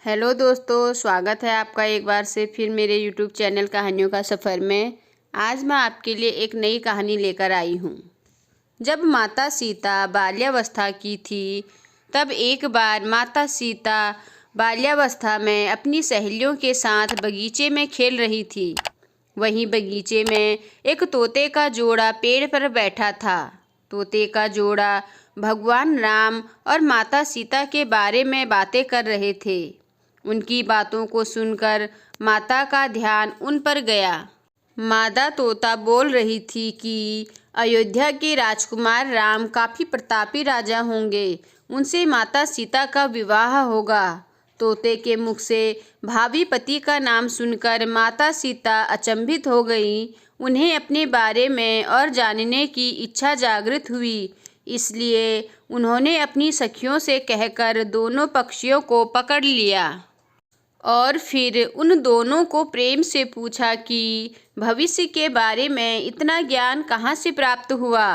Hello दोस्तों, स्वागत है आपका एक बार से फिर मेरे यूट्यूब चैनल कहानियों का सफ़र में। आज मैं आपके लिए एक नई कहानी लेकर आई हूँ। जब माता सीता बाल्यावस्था की थी, तब एक बार माता सीता बाल्यावस्था में अपनी सहेलियों के साथ बगीचे में खेल रही थी। वहीं बगीचे में एक तोते का जोड़ा पेड़ पर बैठा था। तोते का जोड़ा भगवान राम और माता सीता के बारे में बातें कर रहे थे। उनकी बातों को सुनकर माता का ध्यान उन पर गया। मादा तोता बोल रही थी कि अयोध्या के राजकुमार राम काफ़ी प्रतापी राजा होंगे, उनसे माता सीता का विवाह होगा। तोते के मुख से भावी पति का नाम सुनकर माता सीता अचंभित हो गई। उन्हें अपने बारे में और जानने की इच्छा जागृत हुई, इसलिए उन्होंने अपनी सखियों से कहकर दोनों पक्षियों को पकड़ लिया और फिर उन दोनों को प्रेम से पूछा कि भविष्य के बारे में इतना ज्ञान कहाँ से प्राप्त हुआ।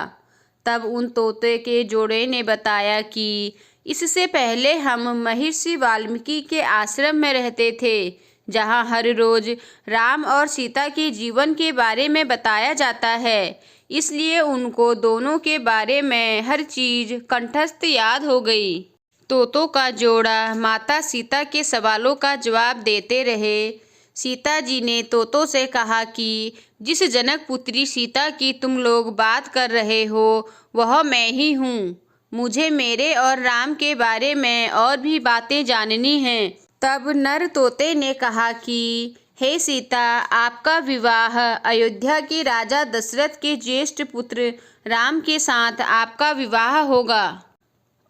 तब उन तोते के जोड़े ने बताया कि इससे पहले हम महर्षि वाल्मीकि के आश्रम में रहते थे, जहाँ हर रोज राम और सीता के जीवन के बारे में बताया जाता है। इसलिए उनको दोनों के बारे में हर चीज़ कंठस्थ याद हो गई। तोतों का जोड़ा माता सीता के सवालों का जवाब देते रहे। सीता जी ने तोतों से कहा कि जिस जनक पुत्री सीता की तुम लोग बात कर रहे हो, वह मैं ही हूँ। मुझे मेरे और राम के बारे में और भी बातें जाननी हैं। तब नर तोते ने कहा कि हे सीता, आपका विवाह अयोध्या के राजा दशरथ के ज्येष्ठ पुत्र राम के साथ आपका विवाह होगा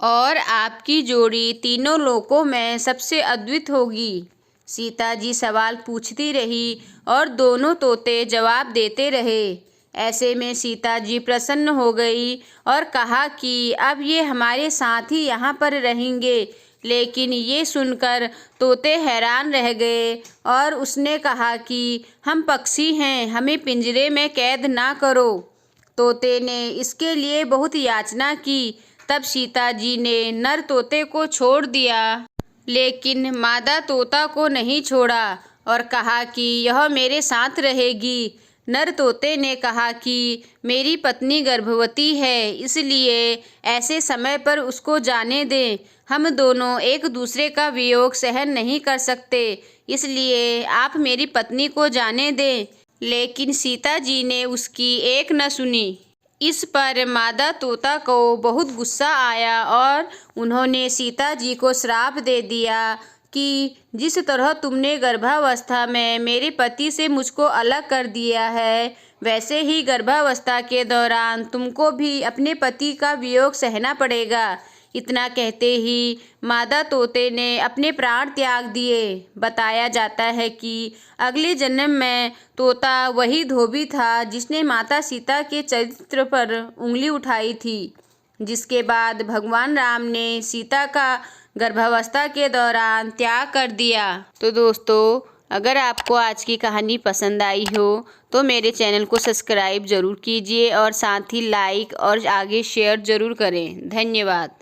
और आपकी जोड़ी तीनों लोकों में सबसे अद्भुत होगी। सीता जी सवाल पूछती रही और दोनों तोते जवाब देते रहे। ऐसे में सीता जी प्रसन्न हो गई और कहा कि अब ये हमारे साथ ही यहाँ पर रहेंगे। लेकिन ये सुनकर तोते हैरान रह गए और उसने कहा कि हम पक्षी हैं, हमें पिंजरे में कैद ना करो। तोते ने इसके लिए बहुत याचना की। तब सीता जी ने नर तोते को छोड़ दिया, लेकिन मादा तोता को नहीं छोड़ा और कहा कि यह मेरे साथ रहेगी। नर तोते ने कहा कि मेरी पत्नी गर्भवती है, इसलिए ऐसे समय पर उसको जाने दें। हम दोनों एक दूसरे का वियोग सहन नहीं कर सकते, इसलिए आप मेरी पत्नी को जाने दें। लेकिन सीता जी ने उसकी एक न सुनी। इस पर मादा तोता को बहुत गुस्सा आया और उन्होंने सीता जी को श्राप दे दिया कि जिस तरह तुमने गर्भावस्था में मेरे पति से मुझको अलग कर दिया है, वैसे ही गर्भावस्था के दौरान तुमको भी अपने पति का वियोग सहना पड़ेगा। इतना कहते ही मादा तोते ने अपने प्राण त्याग दिए। बताया जाता है कि अगले जन्म में तोता वही धोबी था जिसने माता सीता के चरित्र पर उंगली उठाई थी, जिसके बाद भगवान राम ने सीता का गर्भावस्था के दौरान त्याग कर दिया। तो दोस्तों, अगर आपको आज की कहानी पसंद आई हो तो मेरे चैनल को सब्सक्राइब ज़रूर कीजिए और साथ ही लाइक और आगे शेयर ज़रूर करें। धन्यवाद।